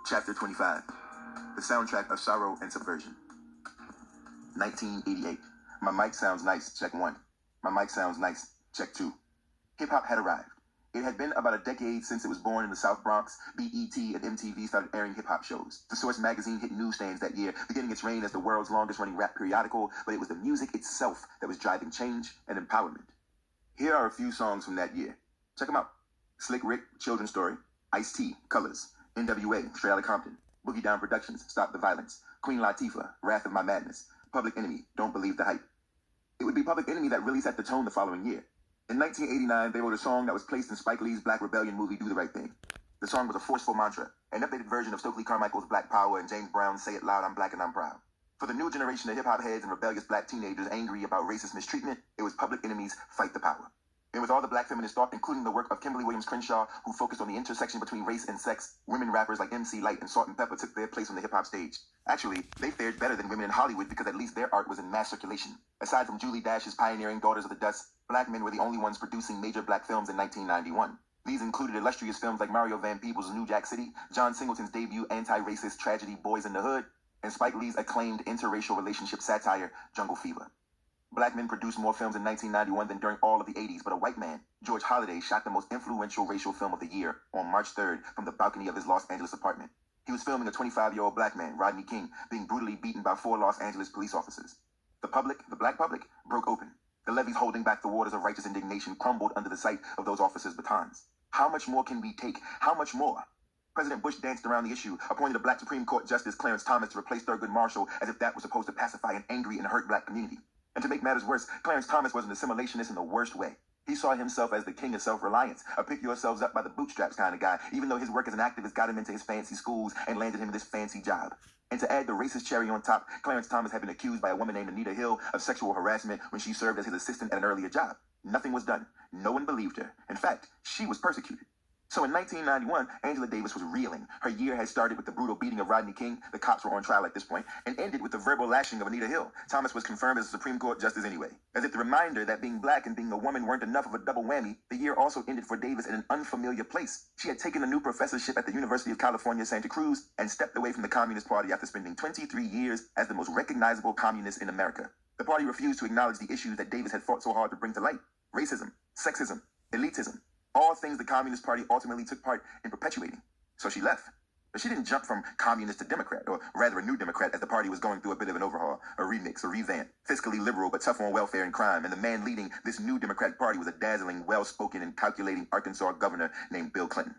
Chapter 25. The Soundtrack of Sorrow and Subversion. 1988. My mic sounds nice, check 1. My mic sounds nice, check 2. Hip-hop had arrived. It had been about a decade since it was born in the South Bronx. BET and MTV started airing hip-hop shows. The Source magazine hit newsstands that year, beginning its reign as the world's longest-running rap periodical, but it was the music itself that was driving change and empowerment. Here are a few songs from that year. Check them out. Slick Rick, Children's Story. Ice-T, Colors. NWA, Straight Outta Compton. Boogie Down Productions, Stop the Violence. Queen Latifah, Wrath of My Madness. Public Enemy, Don't Believe the Hype. It would be Public Enemy that really set the tone the following year. In 1989, they wrote a song that was placed in Spike Lee's Black Rebellion movie, Do the Right Thing. The song was a forceful mantra, an updated version of Stokely Carmichael's Black Power and James Brown's Say It Loud, I'm Black and I'm Proud. For the new generation of hip-hop heads and rebellious black teenagers angry about racist mistreatment, it was Public Enemy's Fight the Power. And with all the black feminist thought, including the work of Kimberly Williams Crenshaw, who focused on the intersection between race and sex, women rappers like MC Lyte and Salt and Pepper took their place on the hip-hop stage. Actually, they fared better than women in Hollywood because at least their art was in mass circulation. Aside from Julie Dash's pioneering Daughters of the Dust, black men were the only ones producing major black films in 1991. These included illustrious films like Mario Van Peebles' New Jack City, John Singleton's debut anti-racist tragedy Boys in the Hood, and Spike Lee's acclaimed interracial relationship satire Jungle Fever. Black men produced more films in 1991 than during all of the 80s, but a white man, George Holliday, shot the most influential racial film of the year on March 3rd from the balcony of his Los Angeles apartment. He was filming a 25-year-old black man, Rodney King, being brutally beaten by 4 Los Angeles police officers. The black public, broke open. The levees holding back the waters of righteous indignation crumbled under the sight of those officers' batons. How much more can we take? How much more? President Bush danced around the issue, appointed a black Supreme Court Justice Clarence Thomas to replace Thurgood Marshall as if that was supposed to pacify an angry and hurt black community. And to make matters worse, Clarence Thomas was an assimilationist in the worst way. He saw himself as the king of self-reliance, a pick-yourselves-up-by-the-bootstraps kind of guy, even though his work as an activist got him into his fancy schools and landed him this fancy job. And to add the racist cherry on top, Clarence Thomas had been accused by a woman named Anita Hill of sexual harassment when she served as his assistant at an earlier job. Nothing was done. No one believed her. In fact, she was persecuted. So in 1991, Angela Davis was reeling. Her year had started with the brutal beating of Rodney King, the cops were on trial at this point, and ended with the verbal lashing of Anita Hill. Thomas was confirmed as a Supreme Court justice anyway. As if the reminder that being black and being a woman weren't enough of a double whammy, the year also ended for Davis in an unfamiliar place. She had taken a new professorship at the University of California, Santa Cruz, and stepped away from the Communist Party after spending 23 years as the most recognizable communist in America. The party refused to acknowledge the issues that Davis had fought so hard to bring to light. Racism, sexism, elitism. All things the Communist Party ultimately took part in perpetuating. So she left. But she didn't jump from communist to Democrat, or rather a new Democrat as the party was going through a bit of an overhaul, a remix, a revamp. Fiscally liberal but tough on welfare and crime, and the man leading this new Democratic Party was a dazzling, well-spoken, and calculating Arkansas governor named Bill Clinton.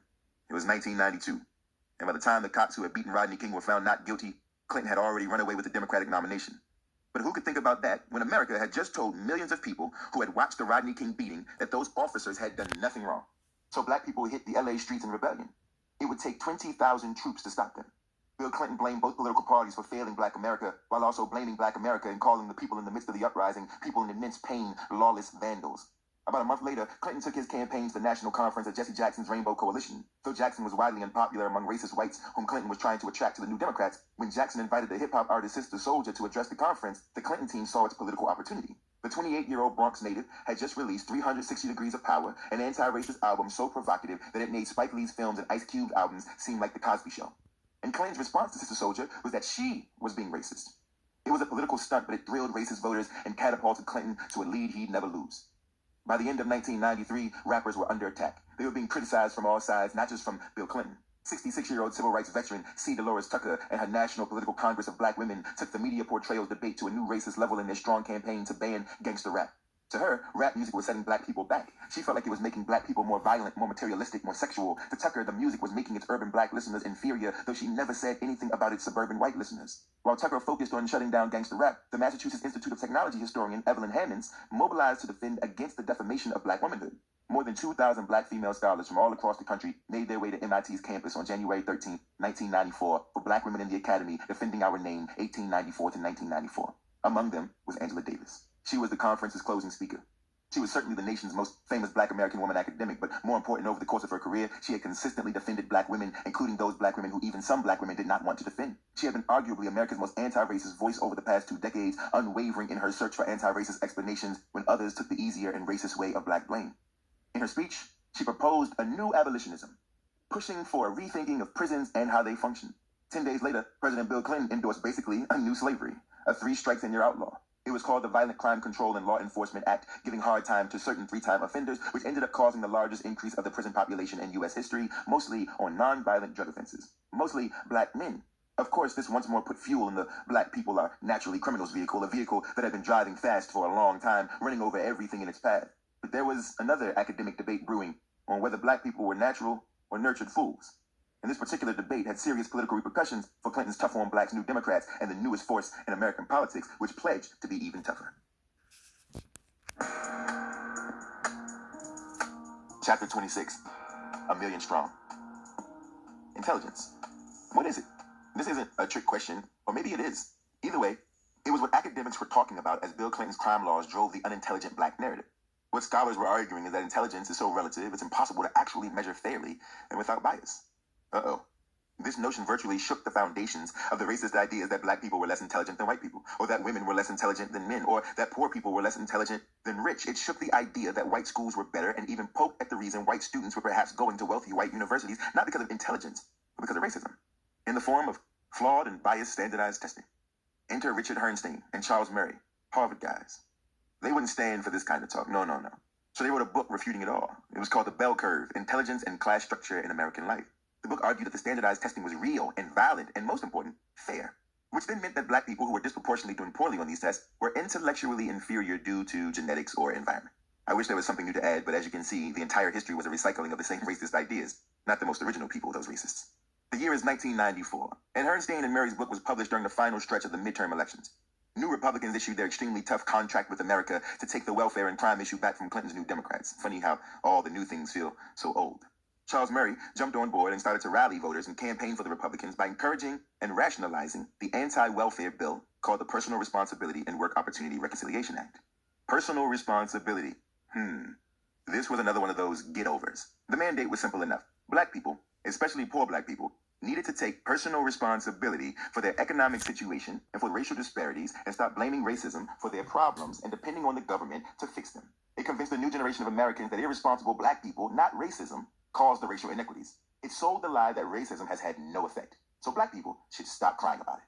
It was 1992, and by the time the cops who had beaten Rodney King were found not guilty, Clinton had already run away with the Democratic nomination. But who could think about that when America had just told millions of people who had watched the Rodney King beating that those officers had done nothing wrong? So black people hit the LA streets in rebellion. It would take 20,000 troops to stop them. Bill Clinton blamed both political parties for failing black America, while also blaming black America and calling the people in the midst of the uprising people in immense pain, lawless vandals. About a month later, Clinton took his campaign to the national conference of Jesse Jackson's Rainbow Coalition. Though Jackson was widely unpopular among racist whites whom Clinton was trying to attract to the New Democrats, when Jackson invited the hip-hop artist Sister Souljah to address the conference, the Clinton team saw its political opportunity. The 28-year-old Bronx native had just released 360 Degrees of Power, an anti-racist album so provocative that it made Spike Lee's films and Ice Cube albums seem like The Cosby Show. And Clinton's response to Sister Souljah was that she was being racist. It was a political stunt, but it thrilled racist voters and catapulted Clinton to a lead he'd never lose. By the end of 1993, rappers were under attack. They were being criticized from all sides, not just from Bill Clinton. 66-year-old civil rights veteran C. Dolores Tucker and her National Political Congress of Black Women took the media portrayals debate to a new racist level in their strong campaign to ban gangster rap. To her, rap music was setting black people back. She felt like it was making black people more violent, more materialistic, more sexual. To Tucker, the music was making its urban black listeners inferior, though she never said anything about its suburban white listeners. While Tucker focused on shutting down gangster rap, the Massachusetts Institute of Technology historian Evelyn Hammonds mobilized to defend against the defamation of black womanhood. More than 2,000 black female scholars from all across the country made their way to MIT's campus on January 13, 1994, for Black Women in the Academy Defending Our Name, 1894 to 1994. Among them was Angela Davis. She was the conference's closing speaker. She was certainly the nation's most famous black American woman academic, but more important, over the course of her career, she had consistently defended black women, including those black women who even some black women did not want to defend. She had been arguably America's most anti-racist voice over the past 2 decades, unwavering in her search for anti-racist explanations when others took the easier and racist way of black blame. In her speech, she proposed a new abolitionism, pushing for a rethinking of prisons and how they function. 10 days later, President Bill Clinton endorsed basically a new slavery, a 3 strikes and you're outlaw. It was called the Violent Crime Control and Law Enforcement Act, giving hard time to certain 3-time offenders, which ended up causing the largest increase of the prison population in U.S. history, mostly on non-violent drug offenses, mostly black men. Of course, this once more put fuel in the black people are naturally criminals vehicle, a vehicle that had been driving fast for a long time, running over everything in its path. But there was another academic debate brewing on whether black people were natural or nurtured fools. And this particular debate had serious political repercussions for Clinton's tough-on-blacks New Democrats and the newest force in American politics, which pledged to be even tougher. Chapter 26, A Million Strong. Intelligence. What is it? This isn't a trick question, or maybe it is. Either way, it was what academics were talking about as Bill Clinton's crime laws drove the unintelligent black narrative. What scholars were arguing is that intelligence is so relative, it's impossible to actually measure fairly and without bias. Uh-oh. This notion virtually shook the foundations of the racist ideas that black people were less intelligent than white people, or that women were less intelligent than men, or that poor people were less intelligent than rich. It shook the idea that white schools were better and even poked at the reason white students were perhaps going to wealthy white universities, not because of intelligence, but because of racism, in the form of flawed and biased standardized testing. Enter Richard Herrnstein and Charles Murray, Harvard guys. They wouldn't stand for this kind of talk. No. So they wrote a book refuting it all. It was called The Bell Curve, Intelligence and Class Structure in American Life. The book argued that the standardized testing was real and valid and, most important, fair, which then meant that black people who were disproportionately doing poorly on these tests were intellectually inferior due to genetics or environment. I wish there was something new to add, but as you can see, the entire history was a recycling of the same racist ideas, not the most original people, those racists. The year is 1994, and Herrnstein and Murray's book was published during the final stretch of the midterm elections. New Republicans issued their extremely tough contract with America to take the welfare and crime issue back from Clinton's New Democrats. Funny how all the new things feel so old. Charles Murray jumped on board and started to rally voters and campaign for the Republicans by encouraging and rationalizing the anti-welfare bill called the Personal Responsibility and Work Opportunity Reconciliation Act. Personal responsibility. This was another one of those get-overs. The mandate was simple enough. Black people, especially poor black people, needed to take personal responsibility for their economic situation and for racial disparities and stop blaming racism for their problems and depending on the government to fix them. It convinced a new generation of Americans that irresponsible black people, not racism, caused the racial inequities. It sold the lie that racism has had no effect. So black people should stop crying about it.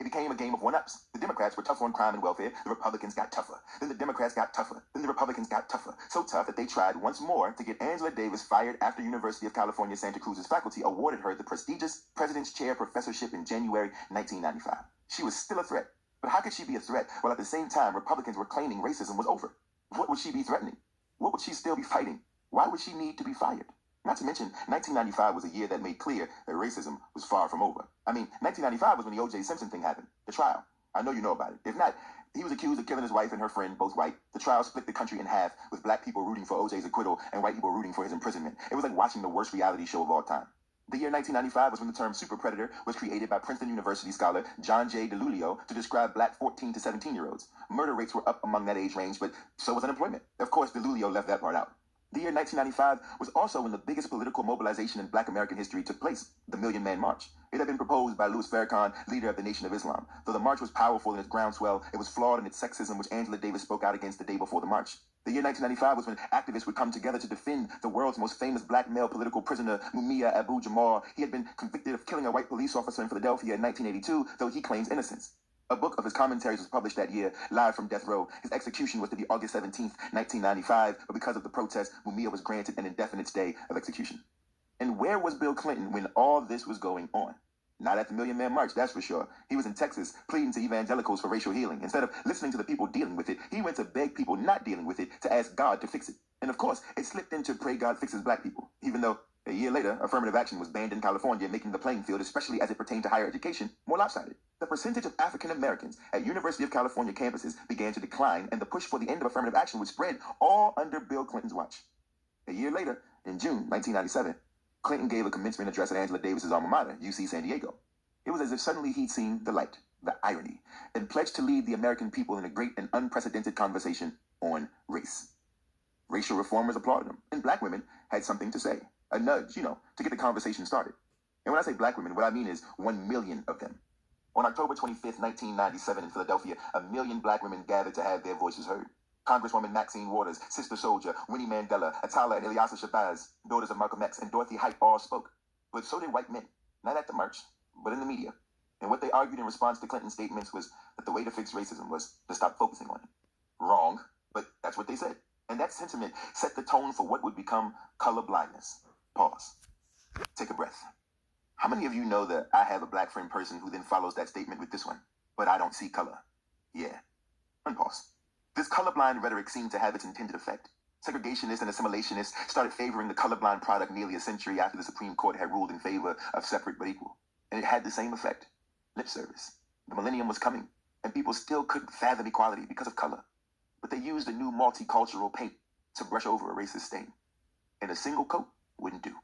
It became a game of one-ups. The Democrats were tough on crime and welfare. The Republicans got tougher. Then the Democrats got tougher. Then the Republicans got tougher. So tough that they tried once more to get Angela Davis fired after University of California, Santa Cruz's faculty awarded her the prestigious President's Chair Professorship in January 1995. She was still a threat. But how could she be a threat while at the same time Republicans were claiming racism was over? What would she be threatening? What would she still be fighting? Why would she need to be fired? Not to mention, 1995 was a year that made clear that racism was far from over. 1995 was when the O.J. Simpson thing happened, the trial. I know you know about it. If not, he was accused of killing his wife and her friend, both white. The trial split the country in half, with black people rooting for O.J.'s acquittal and white people rooting for his imprisonment. It was like watching the worst reality show of all time. The year 1995 was when the term super predator was created by Princeton University scholar John J. DiLulio to describe black 14 to 17-year-olds. Murder rates were up among that age range, but so was unemployment. Of course, DiLulio left that part out. The year 1995 was also when the biggest political mobilization in black American history took place, the Million Man March. It had been proposed by Louis Farrakhan, leader of the Nation of Islam. Though the march was powerful in its groundswell, it was flawed in its sexism, which Angela Davis spoke out against the day before the march. The year 1995 was when activists would come together to defend the world's most famous black male political prisoner, Mumia Abu-Jamal. He had been convicted of killing a white police officer in Philadelphia in 1982, though he claims innocence. A book of his commentaries was published that year, live from death row. His execution was to be August 17th, 1995, but because of the protest, Mumia was granted an indefinite stay of execution. And where was Bill Clinton when all this was going on? Not at the Million Man March, that's for sure. He was in Texas, pleading to evangelicals for racial healing. Instead of listening to the people dealing with it, he went to beg people not dealing with it to ask God to fix it. And of course, it slipped into pray God fixes black people, even though a year later, affirmative action was banned in California, making the playing field, especially as it pertained to higher education, more lopsided. The percentage of African Americans at University of California campuses began to decline, and the push for the end of affirmative action would spread all under Bill Clinton's watch. A year later, in June 1997, Clinton gave a commencement address at Angela Davis's alma mater, UC San Diego. It was as if suddenly he'd seen the light, the irony, and pledged to lead the American people in a great and unprecedented conversation on race. Racial reformers applauded him, and black women had something to say. A nudge, to get the conversation started. And when I say black women, what I mean is 1 million of them. On October 25th, 1997 in Philadelphia, 1 million black women gathered to have their voices heard. Congresswoman Maxine Waters, Sister Soldier, Winnie Mandela, Atala and Ilyasa Shabazz, daughters of Malcolm X, and Dorothy Height all spoke. But so did white men, not at the march, but in the media. And what they argued in response to Clinton's statements was that the way to fix racism was to stop focusing on it. Wrong, but that's what they said. And that sentiment set the tone for what would become color blindness. Pause. Take a breath. How many of you know that I have a black friend person who then follows that statement with this one? But I don't see color. Yeah. Unpause. This colorblind rhetoric seemed to have its intended effect. Segregationists and assimilationists started favoring the colorblind product nearly a century after the Supreme Court had ruled in favor of separate but equal. And it had the same effect. Lip service. The millennium was coming, and people still couldn't fathom equality because of color. But they used a new multicultural paint to brush over a racist stain. And a single coat wouldn't do.